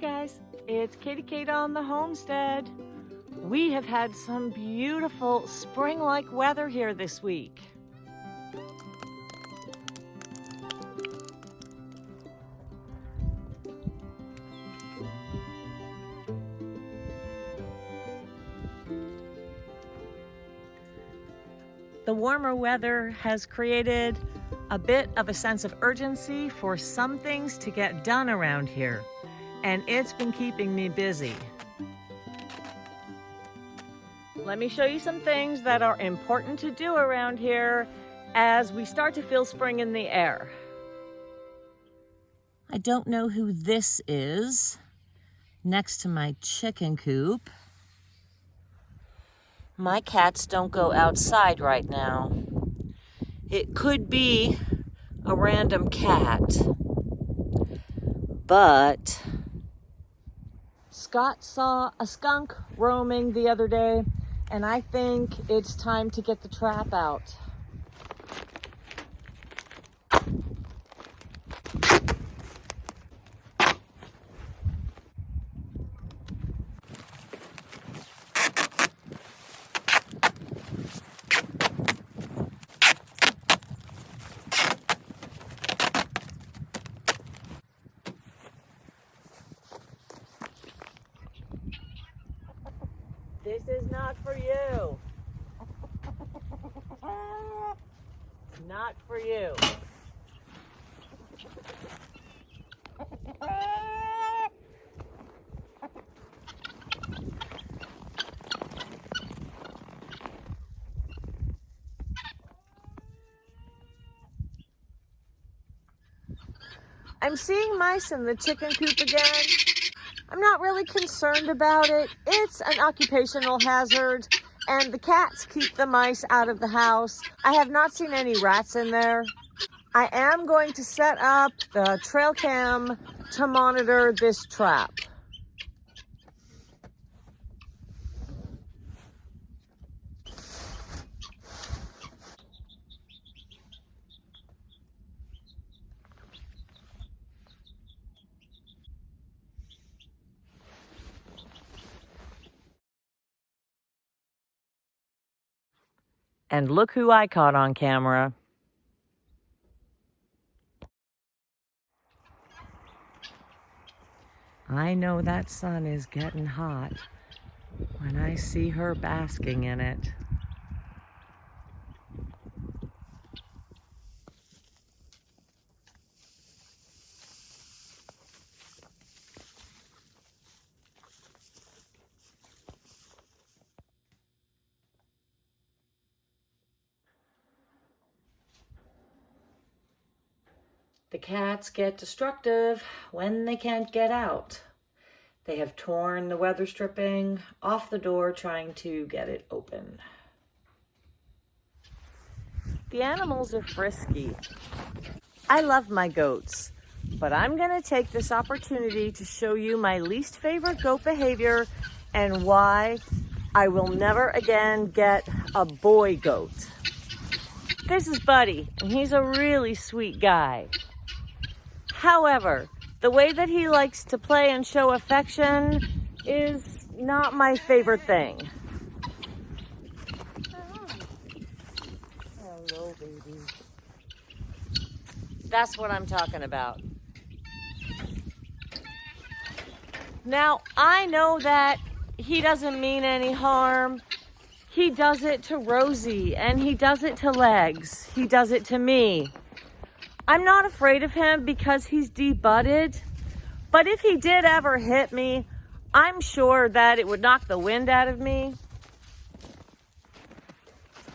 Hey guys, it's Katie Kate on the Homestead. We have had some beautiful spring-like weather here this week. The warmer weather has created a bit of a sense of urgency for some things to get done around here, and it's been keeping me busy. Let me show you some things that are important to do around here as we start to feel spring in the air. I don't know who this is next to my chicken coop. My cats don't go outside right now. It could be a random cat, but Scott saw a skunk roaming the other day, and I think it's time to get the trap out. This is not for you. It's not for you. I'm seeing mice in the chicken coop again. I'm not really concerned about it. It's an occupational hazard, and the cats keep the mice out of the house. I have not seen any rats in there. I am going to set up the trail cam to monitor this trap. And look who I caught on camera. I know that sun is getting hot when I see her basking in it. The cats get destructive when they can't get out. They have torn the weather stripping off the door trying to get it open. The animals are frisky. I love my goats, but I'm gonna take this opportunity to show you my least favorite goat behavior and why I will never again get a boy goat. This is Buddy, and he's a really sweet guy. However, the way that he likes to play and show affection is not my favorite thing. Hello, baby. That's what I'm talking about. Now, I know that he doesn't mean any harm. He does it to Rosie, and he does it to Legs. He does it to me. I'm not afraid of him because he's debudded, but if he did ever hit me, I'm sure that it would knock the wind out of me.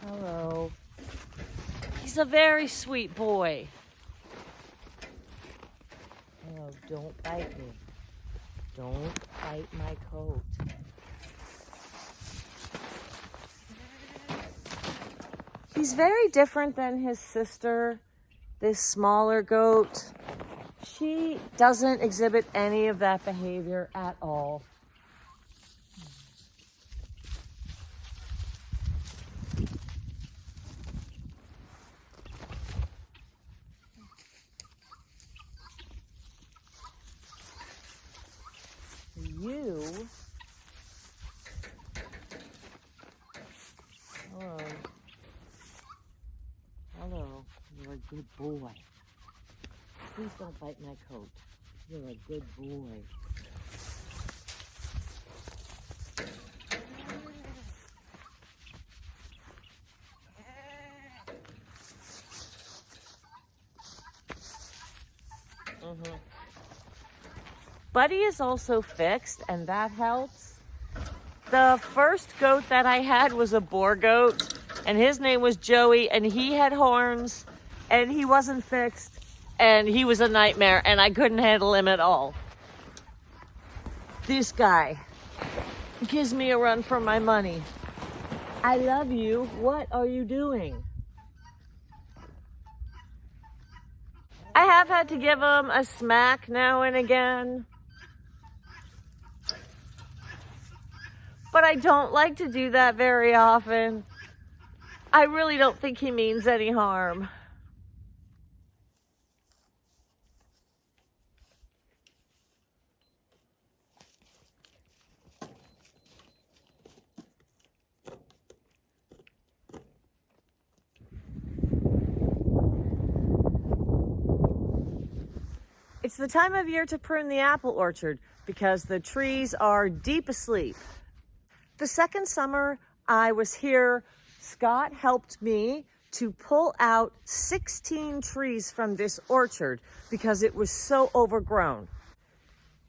Hello. He's a very sweet boy. Oh, don't bite me. Don't bite my coat. He's very different than his sister. This smaller goat, she doesn't exhibit any of that behavior at all. you. Hello. Hello. You're a good boy. Please don't bite my coat. You're a good boy. Buddy is also fixed, and that helps. The first goat that I had was a boar goat, and his name was Joey, and he had horns, and he wasn't fixed, and he was a nightmare, and I couldn't handle him at all. This guy gives me a run for my money. I love you. What are you doing? I have had to give him a smack now and again. But I don't like to do that very often. I really don't think he means any harm. It's the time of year to prune the apple orchard because the trees are deep asleep. The second summer I was here, Scott helped me to pull out 16 trees from this orchard because it was so overgrown.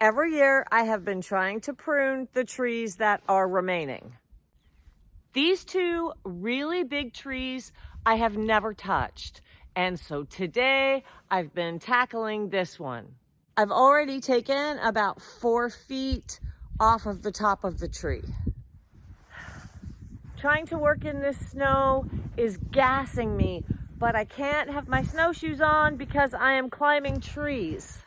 Every year I have been trying to prune the trees that are remaining. These two really big trees I have never touched. And so today I've been tackling this one. I've already taken about 4 feet off of the top of the tree. Trying to work in this snow is gassing me, but I can't have my snowshoes on because I am climbing trees.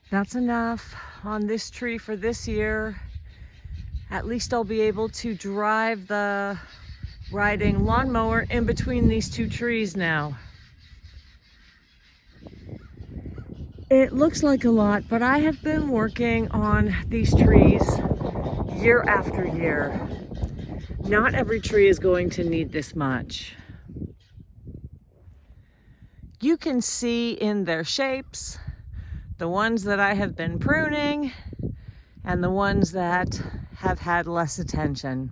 That's enough on this tree for this year. At least I'll be able to drive the riding lawnmower in between these two trees now. It looks like a lot, but I have been working on these trees year after year. Not every tree is going to need this much. You can see in their shapes the ones that I have been pruning and the ones that have had less attention.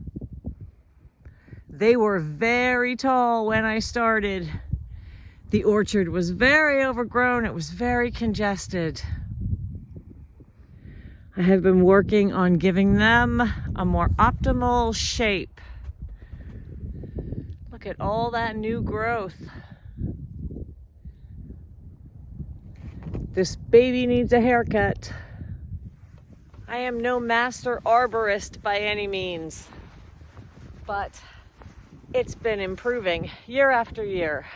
They were very tall when I started. The orchard was very overgrown. It was very congested. I have been working on giving them a more optimal shape. Look at all that new growth. This baby needs a haircut. I am no master arborist by any means, but it's been improving year after year.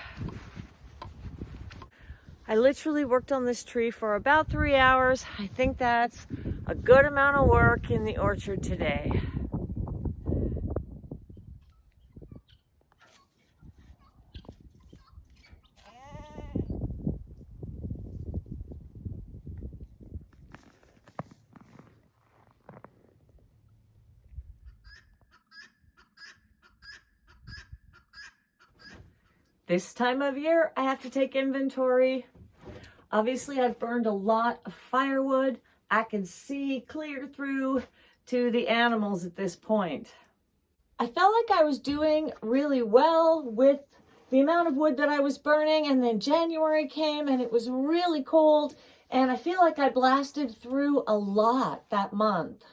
I literally worked on this tree for about 3 hours. I think that's a good amount of work in the orchard today. This time of year, I have to take inventory. Obviously, I've burned a lot of firewood. I can see clear through to the animals at this point. I felt like I was doing really well with the amount of wood that I was burning, and then January came and it was really cold, and I feel like I blasted through a lot that month.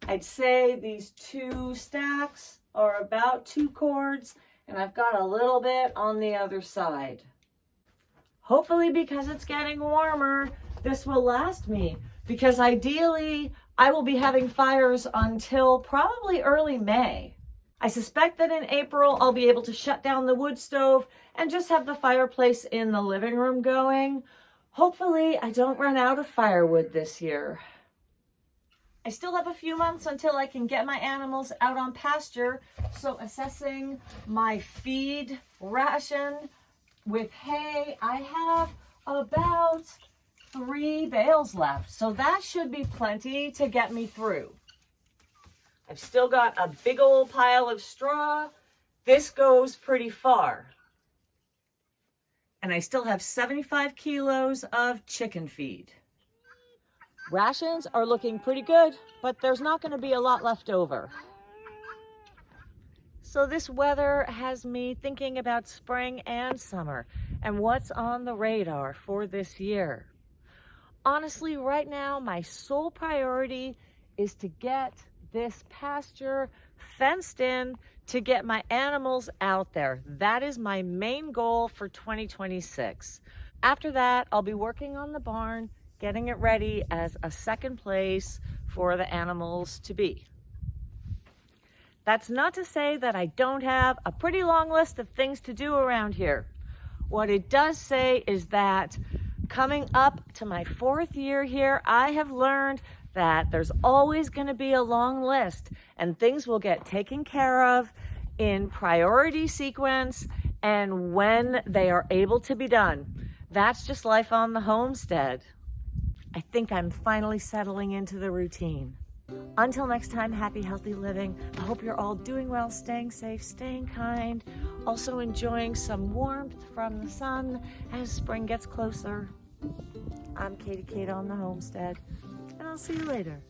I'd say these 2 stacks are about 2 cords, and I've got a little bit on the other side. Hopefully, because it's getting warmer, this will last me, because ideally I will be having fires until probably early May. I suspect that in April I'll be able to shut down the wood stove and just have the fireplace in the living room going. Hopefully I don't run out of firewood this year. I still have a few months until I can get my animals out on pasture, so assessing my feed ration with hay, I have about 3 bales left, so that should be plenty to get me through. I've still got a big old pile of straw. This goes pretty far. And I still have 75 kilos of chicken feed. Rations are looking pretty good, but there's not going to be a lot left over. So this weather has me thinking about spring and summer and what's on the radar for this year. Honestly, right now, my sole priority is to get this pasture fenced in to get my animals out there. That is my main goal for 2026. After that, I'll be working on the barn, getting it ready as a second place for the animals to be. That's not to say that I don't have a pretty long list of things to do around here. What it does say is that coming up to my 4th year here, I have learned that there's always going to be a long list and things will get taken care of in priority sequence and when they are able to be done. That's just life on the homestead. I think I'm finally settling into the routine. Until next time, happy, healthy living. I hope you're all doing well, staying safe, staying kind, also enjoying some warmth from the sun as spring gets closer. I'm Katie Kate on the homestead, and I'll see you later.